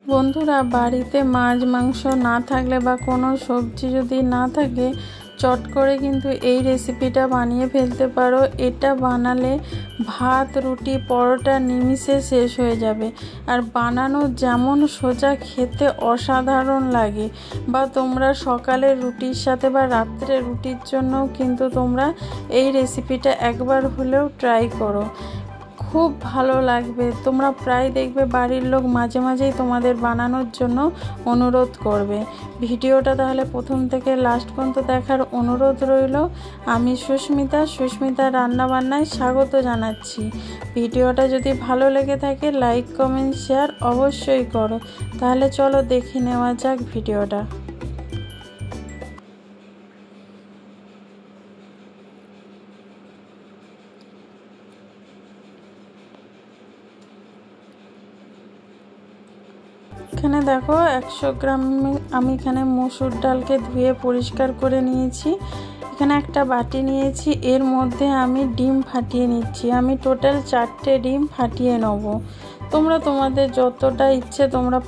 বন্ধুরা, বাড়িতে মাছ মাংস না থাকলে বা কোনো সবজি যদি না থাকে, চট করে কিন্তু এই রেসিপিটা বানিয়ে ফেলতে পারো। এটা বানালে ভাত, রুটি, পরোটা নিমিষে শেষ হয়ে যাবে। আর বানানো যেমন সোজা, খেতে অসাধারণ লাগে। বা তোমরা সকালের রুটির সাথে বা রাত্রে রুটির জন্যও কিন্তু তোমরা এই রেসিপিটা একবার হলেও ট্রাই করো, খুব ভালো লাগবে। তোমরা প্রায় দেখবে বাড়ির লোক মাঝে মাঝেই তোমাদের বানানোর জন্য অনুরোধ করবে। ভিডিওটা তাহলে প্রথম থেকে লাস্ট পর্যন্ত দেখার অনুরোধ রইল। আমি সুস্মিতা রান্নাবান্নায় স্বাগত জানাচ্ছি। ভিডিওটা যদি ভালো লেগে থাকে লাইক, কমেন্ট, শেয়ার অবশ্যই করো। তাহলে চলো দেখে নেওয়া যাক ভিডিওটা। এখানে দেখো 100 গ্রাম আমি এখানে মসুর ডালকে ধুয়ে পরিষ্কার করে নিয়েছি। এখানে একটা বাটি নিয়েছি, এর মধ্যে আমি ডিম ফাটিয়ে নিচ্ছি। আমি টোটাল 4টে ডিম ফাটিয়ে নেব। তোমরা তোমাদের যতটা ইচ্ছে তোমরা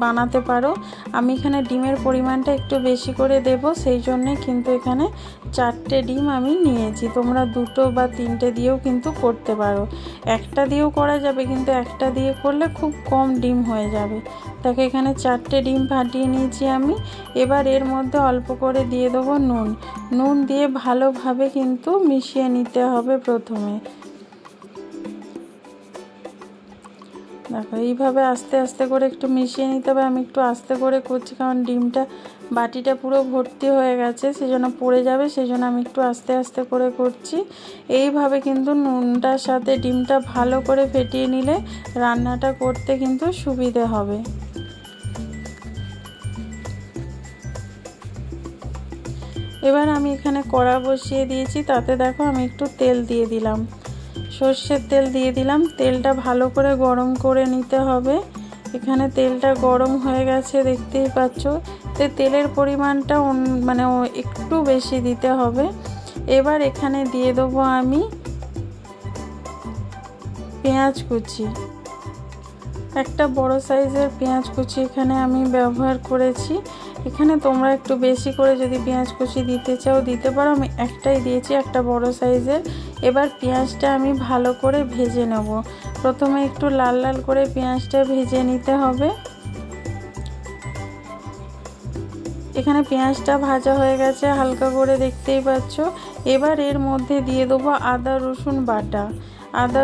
বানাতে পারো। আমি এখানে ডিমের পরিমাণটা একটু বেশি করে দেব, সেই জন্যে কিন্তু এখানে 4টে ডিম আমি নিয়েছি। তোমরা 2টো বা 3টে দিয়েও কিন্তু করতে পারো। একটা দিয়েও করা যাবে, কিন্তু একটা দিয়ে করলে খুব কম ডিম হয়ে যাবে। তাকে এখানে 4টে ডিম ফাটিয়ে নিয়েছি আমি। এবার এর মধ্যে অল্প করে দিয়ে দেবো নুন দিয়ে ভালোভাবে কিন্তু মিশিয়ে নিতে হবে প্রথমে। দেখো এইভাবে আস্তে আস্তে করে একটু মিশিয়ে নিতে হবে। আমি একটু আস্তে করে করছি, কারণ বাটিটা পুরো ভর্তি হয়ে গেছে, সেজন্য পড়ে যাবে, সেজন্য আমি একটু আস্তে আস্তে করে করছি। এইভাবে কিন্তু নুনটার সাথে ডিমটা ভালো করে ফেটিয়ে নিলে রান্নাটা করতে কিন্তু সুবিধে হবে। এবার আমি এখানে কড়া বসিয়ে দিয়েছি, তাতে দেখো আমি একটু তেল দিয়ে দিলাম, সর্ষের তেল দিয়ে দিলাম। তেলটা ভালো করে গরম করে নিতে হবে। এখানে তেলটা গরম হয়ে গেছে, দেখতেই পাচ্ছ। তেলের পরিমাণটা একটু বেশি দিতে হবে। এবার এখানে দিয়ে দেবো আমি পেঁয়াজ কুচি। একটা বড় সাইজের পেঁয়াজ কুচি এখানে আমি ব্যবহার করেছি। এখানে তোমরা একটু বেশি করে যদি পেঁয়াজ কুচি দিতে চাও দিতে পারো। আমি একটাই দিয়েছি, একটা বড় সাইজের। এবার পেঁয়াজটা আমি ভালো করে ভেজে নেব। প্রথমে একটু লাল লাল করে পেঁয়াজটা ভেজে নিতে হবে। এখানে পেঁয়াজটা ভাজা হয়ে গেছে হালকা করে, দেখতেই পাচ্ছ। এবার এর মধ্যে দিয়ে দেবো আদা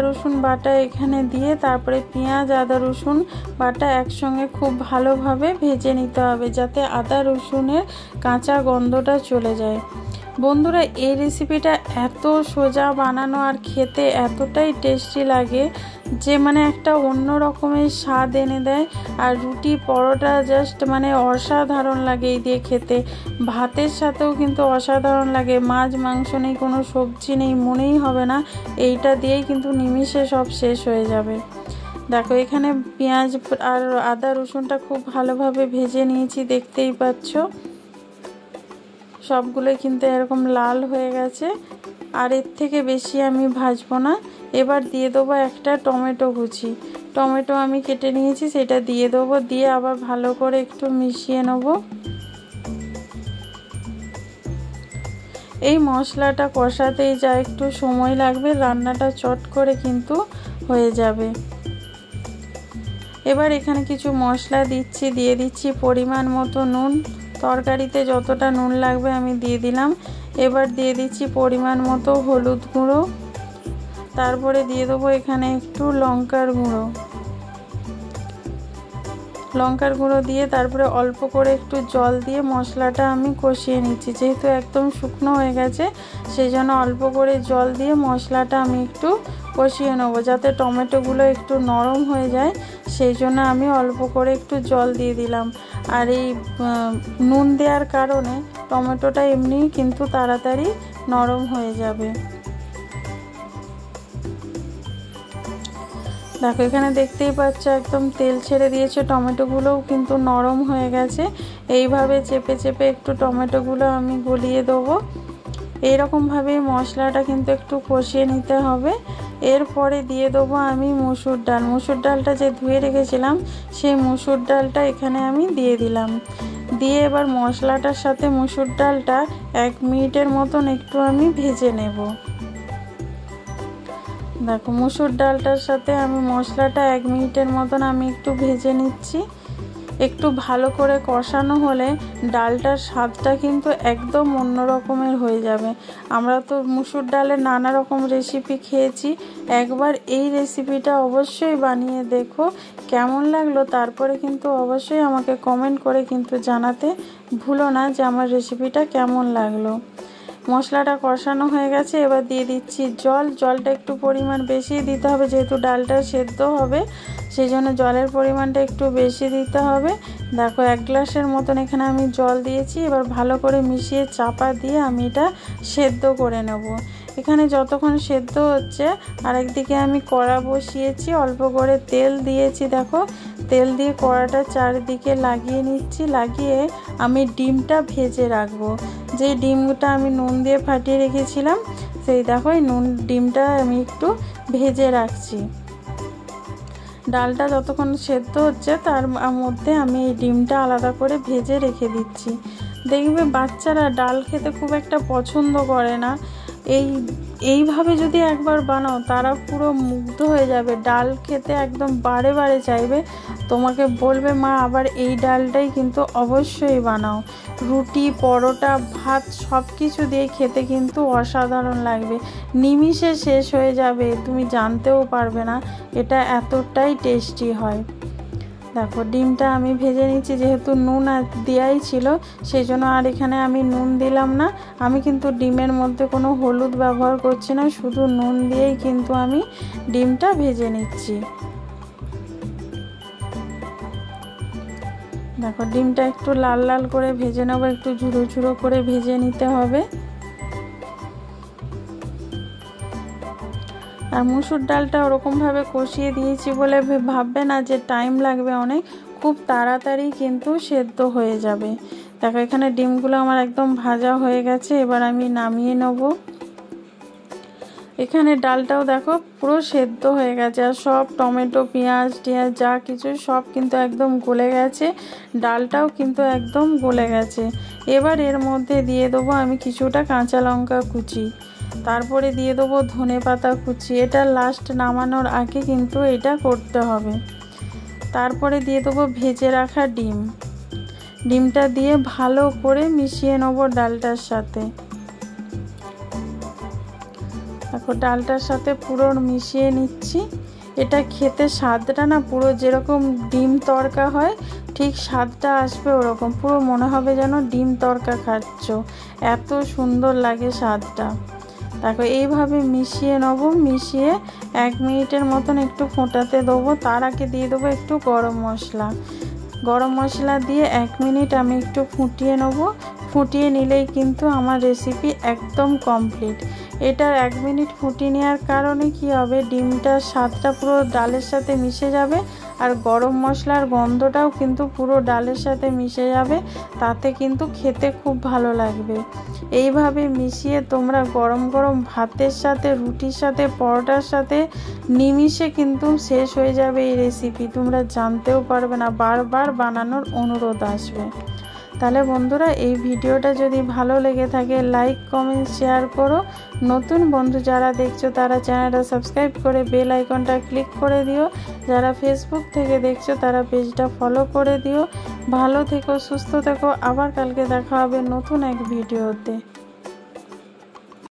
রসুন বাটা এখানে দিয়ে তারপরে পেঁয়াজ, আদা রসুন বাটা একসঙ্গে খুব ভালোভাবে ভেজে নিতে হবে, যাতে আদা রসুনের কাঁচা গন্ধটা চলে যায়। বন্ধুরা, এই রেসিপিটা এত সোজা বানানো আর খেতে এতটাই টেস্টি লাগে যে একটা অন্য রকমের স্বাদ এনে দেয়। আর রুটি, পরোটা জাস্ট অসাধারণ লাগে এই দিয়ে খেতে। ভাতের সাথেও কিন্তু অসাধারণ লাগে। মাছ মাংস নেই, কোনো সবজি নেই, মনেই হবে না এইটা দিয়েই কিন্তু নিমিষে সব শেষ হয়ে যাবে। দেখো এখানে পেঁয়াজ আর আদা রসুনটা খুব ভালোভাবে ভেজে নিয়েছি, দেখতেই পাচ্ছ। সবগুলোই কিন্তু এরকম লাল হয়ে গেছে, আর এর থেকে বেশি আমি ভাজবো না। এবার দিয়ে দেবো একটা টমেটো কুচি। টমেটো আমি কেটে নিয়েছি, সেটা দিয়ে দেবো। দিয়ে আবার ভালো করে একটু মিশিয়ে নেব। এই মশলাটা কষাতেই যা একটু সময় লাগবে, রান্নাটা চট করে কিন্তু হয়ে যাবে। এবার এখানে কিছু মশলা দিয়ে দিচ্ছি পরিমাণ মতো নুন। তরকারিতে যতটা নুন লাগবে আমি দিয়ে দিলাম। এবার দিয়ে দিচ্ছি পরিমাণ মতো হলুদ গুঁড়ো। তারপরে দিয়ে দেবো এখানে একটু লঙ্কার গুঁড়ো দিয়ে তারপরে অল্প করে একটু জল দিয়ে মশলাটা আমি কষিয়ে নিচ্ছি। যেহেতু একদম শুকনো হয়ে গেছে, সেই জন্য অল্প করে জল দিয়ে মশলাটা আমি একটু কষিয়ে নেবো, যাতে টমেটোগুলো একটু নরম হয়ে যায়। সেই জন্য আমি অল্প করে একটু জল দিয়ে দিলাম। আর এই নুন দেওয়ার কারণে টমেটোটা এমনি কিন্তু তাড়াতাড়ি নরম হয়ে যাবে। দেখো এখানে দেখতেই পাচ্ছ একদম তেল ছেড়ে দিয়েছে, টমেটোগুলোও কিন্তু নরম হয়ে গেছে। এইভাবে চেপে চেপে একটু টমেটোগুলো আমি গলিয়ে দেবো। এইরকমভাবে মশলাটা কিন্তু একটু কষিয়ে নিতে হবে। এরপরে দিয়ে দেবো আমি মুসুর ডাল। মুসুর ডালটা যে ধুয়ে রেখেছিলাম সেই মুসুর ডালটা এখানে আমি দিয়ে দিলাম। দিয়ে এবার মশলাটার সাথে মুসুর ডালটা 1 মিনিটের মতন একটু আমি ভেজে নেব। দেখো মুসুর ডালটার সাথে আমি মশলাটা 1 মিনিটের মতন আমি একটু ভেজে নিচ্ছি। একটু ভালো করে কষানো হলে ডালটার স্বাদটা কিন্তু একদম অন্য রকমের হয়ে যাবে। আমরা তো মুসুর ডালের নানা রকম রেসিপি খেয়েছি, একবার এই রেসিপিটা অবশ্যই বানিয়ে দেখো কেমন লাগলো। তারপরে কিন্তু অবশ্যই আমাকে কমেন্ট করে কিন্তু জানাতে ভুলো না যে আমার রেসিপিটা কেমন লাগলো। মশলাটা কষানো হয়ে গেছে, এবার দিয়ে দিচ্ছি জল। জলটা একটু পরিমাণ বেশি দিতে হবে, যেহেতু ডালটা সেদ্ধ হবে সেই জন্য জলের পরিমাণটা একটু বেশি দিতে হবে। দেখো 1 গ্লাসের মতন এখানে আমি জল দিয়েছি। এবার ভালো করে মিশিয়ে চাপা দিয়ে আমি এটা সেদ্ধ করে নেব। এখানে যতক্ষণ সেদ্ধ হচ্ছে আরেকদিকে আমি কড়া বসিয়েছি, অল্প করে তেল দিয়েছি। দেখো তেল দিয়ে কড়াটা চারিদিকে লাগিয়ে নিচ্ছি। লাগিয়ে আমি ডিমটা ভেজে রাখবো। যেই ডিমটা আমি নুন দিয়ে ফাটিয়ে রেখেছিলাম সেই দেখো এই ডিমটা আমি একটু ভেজে রাখছি। ডালটা যতক্ষণ সেদ্ধ হচ্ছে তার মধ্যে আমি এই ডিমটা আলাদা করে ভেজে রেখে দিচ্ছি। দেখবে বাচ্চারা ডাল খেতে খুব একটা পছন্দ করে না, এইভাবে যদি একবার বানাও তারা পুরো মুগ্ধ হয়ে যাবে, ডাল খেতে একদম বারে বারে চাইবে। তোমাকে বলবে মা আবার এই ডালটাই কিন্তু অবশ্যই বানাও। রুটি, পরোটা, ভাত সব কিছু দিয়ে খেতে কিন্তু অসাধারণ লাগবে, নিমিষে শেষ হয়ে যাবে, তুমি জানতেও পারবে না এটা এতটাই টেস্টি হয়। দেখো ডিমটা আমি ভেজে নিচ্ছি, যেহেতু নুন দেওয়াই ছিল সেই জন্য আর এখানে আমি নুন দিলাম না। আমি কিন্তু ডিমের মধ্যে কোনো হলুদ ব্যবহার করছি না, শুধু নুন দিয়েই কিন্তু আমি ডিমটা ভেজে নিচ্ছি। দেখো ডিমটা একটু লাল লাল করে ভেজে নেবো, একটু ঝুড়ো ঝুড়ো করে ভেজে নিতে হবে। আর মুসুর ডালটা ওরকমভাবে কষিয়ে দিয়েছি বলে ভাববে না যে টাইম লাগবে অনেক, খুব তাড়াতাড়ি কিন্তু সেদ্ধ হয়ে যাবে। দেখো এখানে ডিমগুলো আমার একদম ভাজা হয়ে গেছে, এবার আমি নামিয়ে নেব। এখানে ডালটাও দেখো পুরো সেদ্ধ হয়ে গেছে, আর সব টমেটো, পেঁয়াজ যা কিছু সব কিন্তু একদম গলে গেছে, ডালটাও কিন্তু একদম গলে গেছে। এবার এর মধ্যে দিয়ে দেবো আমি কিছুটা কাঁচা লঙ্কা কুচি, তারপরে দিয়ে দেবো ধনেপাতা কুচি। এটা লাস্ট নামানোর আগে কিন্তু এটা করতে হবে। তারপরে দিয়ে দেবো ভেজে রাখা ডিম। ডিমটা দিয়ে ভালো করে মিশিয়ে নেব ডালটার সাথে। দেখো ডালটার সাথে পুরো মিশিয়ে নিচ্ছি। এটা খেতে স্বাদটা না পুরো যেরকম ডিম তড়কা হয় ঠিক স্বাদটা আসবে ওরকম, পুরো মনে হবে যেন ডিম তড়কা খাচ্ছ, এত সুন্দর লাগে স্বাদটা। দেখো এইভাবে মিশিয়ে নেব, মিশিয়ে 1 মিনিটের মতন একটু ফোটাতে দেবো। তার আগে দিয়ে দেবো একটু গরম মশলা। গরম মশলা দিয়ে 1 মিনিট আমি একটু ফুটিয়ে নেব। ফুটিয়ে নিলেই কিন্তু আমার রেসিপি একদম কমপ্লিট। এটার 1 মিনিট ফুটিয়ে নেওয়ার কারণে কি হবে, ডিমটার স্বাদটা পুরো ডালের সাথে মিশে যাবে, আর গরম মশলার গন্ধটাও কিন্তু পুরো ডালের সাথে মিশে যাবে, তাতে কিন্তু খেতে খুব ভালো লাগবে। এইভাবে মিশিয়ে তোমরা গরম গরম ভাতের সাথে, রুটির সাথে, পরোটার সাথে নিমিষে কিন্তু শেষ হয়ে যাবে এই রেসিপি, তোমরা জানতেও পারবে না, বারবার বানানোর অনুরোধ আসবে। তাহলে বন্ধুরা এই ভিডিওটা যদি ভালো লেগে থাকে লাইক, কমেন্ট, শেয়ার করো। নতুন বন্ধু যারা দেখছো তারা চ্যানেলটা সাবস্ক্রাইব করে বেল আইকনটা ক্লিক করে দিও। যারা ফেসবুক থেকে দেখছো তারা পেজটা ফলো করে দিও। ভালো থেকো, সুস্থ থেকো, আবার কালকে দেখা হবে নতুন এক ভিডিওতে।